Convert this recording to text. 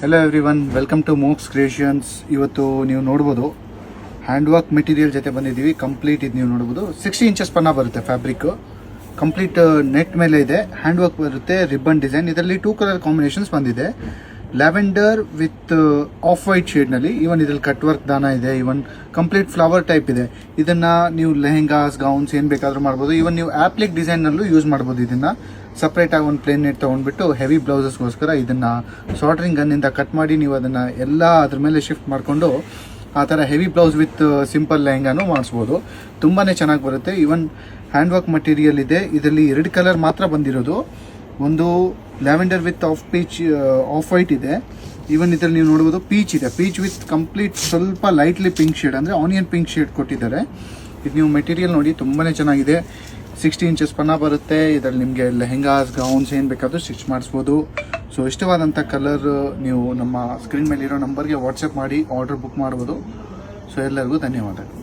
Hello everyone, welcome to Mox creations. ಇವತ್ತು ನೀವು ನೋಡ್ಬೋದು ಹ್ಯಾಂಡ್ ವರ್ಕ್ ಮೆಟೀರಿಯಲ್ ಜೊತೆ ಬಂದಿದ್ದೀವಿ. ಕಂಪ್ಲೀಟ್ ಇದು ನೀವು ನೋಡ್ಬೋದು 60 ಇಂಚಸ್ ಪನ್ನ ಬರುತ್ತೆ. ಫ್ಯಾಬ್ರಿಕ್ ಕಂಪ್ಲೀಟ್ ನೆಟ್ ಮೇಲೆ ಇದೆ. ಹ್ಯಾಂಡ್ ವರ್ಕ್ ಬರುತ್ತೆ, ರಿಬ್ಬನ್ ಡಿಸೈನ್. ಇದರಲ್ಲಿ 2 ಕಲರ್ ಕಾಂಬಿನೇಷನ್ಸ್ ಬಂದಿದೆ. ಲ್ಯಾವೆಂಡರ್ ವಿತ್ ಆಫ್ ವೈಟ್ ಶೇಡ್ನಲ್ಲಿ. ಈವನ್ ಇದರಲ್ಲಿ ಕಟ್ ವರ್ಕ್ ದಾನ ಇದೆ. ಈವನ್ ಕಂಪ್ಲೀಟ್ ಫ್ಲವರ್ ಟೈಪ್ ಇದೆ. ಇದನ್ನ ನೀವು ಲೆಹೆಂಗಾಸ್, ಗೌನ್ಸ್ ಏನು ಬೇಕಾದರೂ ಮಾಡ್ಬೋದು. ಈವನ್ ನೀವು ಆಪ್ಲಿಕ್ ಡಿಸೈನ್ನಲ್ಲೂ ಯೂಸ್ ಮಾಡ್ಬೋದು. ಇದನ್ನ ಸಪ್ರೇಟ್ ಆಗಿ ಒಂದು ಪ್ಲೇನ್ ನೆಟ್ ತೊಗೊಂಡ್ಬಿಟ್ಟು ಹೆವಿ ಬ್ಲೌಸಸ್ಗೋಸ್ಕರ ಇದನ್ನ ಸಾಲ್ಡ್ರಿಂಗ್ ಗನ್ನಿಂದ ಕಟ್ ಮಾಡಿ ನೀವು ಅದನ್ನ ಎಲ್ಲ ಅದ್ರ ಮೇಲೆ ಶಿಫ್ಟ್ ಮಾಡಿಕೊಂಡು ಆ ಥರ ಹೆವಿ ಬ್ಲೌಸ್ ವಿತ್ ಸಿಂಪಲ್ ಲೆಹಂಗಾನು ಮಾಡಿಸ್ಬೋದು. ತುಂಬಾ ಚೆನ್ನಾಗಿ ಬರುತ್ತೆ. ಈವನ್ ಹ್ಯಾಂಡ್ ವರ್ಕ್ ಮಟೀರಿಯಲ್ ಇದೆ. ಇದರಲ್ಲಿ 2 ಕಲರ್ ಮಾತ್ರ ಬಂದಿರೋದು. ಒಂದು ಲ್ಯಾವೆಂಡರ್ ವಿತ್ ಆಫ್ ವೈಟ್ ಇದೆ. ಈವನ್ ಇದರಲ್ಲಿ ನೀವು ನೋಡ್ಬೋದು ಪೀಚ್ ಇದೆ. ಪೀಚ್ ವಿತ್ ಕಂಪ್ಲೀಟ್ ಸ್ವಲ್ಪ ಲೈಟ್ಲಿ ಪಿಂಕ್ ಶೇಡ್, ಅಂದರೆ ಆನಿಯನ್ ಪಿಂಕ್ ಶೇಡ್ ಕೊಟ್ಟಿದ್ದಾರೆ. ಇದು ನೀವು ಮೆಟೀರಿಯಲ್ ನೋಡಿ ತುಂಬಾ ಚೆನ್ನಾಗಿದೆ. 60 ಇಂಚಸ್ ಪನ್ನ ಬರುತ್ತೆ. ಇದರಲ್ಲಿ ನಿಮಗೆ ಲೆಹೆಂಗಾಸ್, ಗೌನ್ಸ್ ಏನು ಬೇಕಾದರೂ ಸ್ಟಿಚ್ ಮಾಡಿಸ್ಬೋದು. ಸೊ ಇಷ್ಟವಾದಂಥ ಕಲರ್ ನೀವು ನಮ್ಮ ಸ್ಕ್ರೀನ್ ಮೇಲೆ ಇರೋ ನಂಬರ್ಗೆ ವಾಟ್ಸಪ್ ಮಾಡಿ ಆರ್ಡರ್ ಬುಕ್ ಮಾಡ್ಬೋದು. ಸೊ ಎಲ್ಲರಿಗೂ ಧನ್ಯವಾದಗಳು.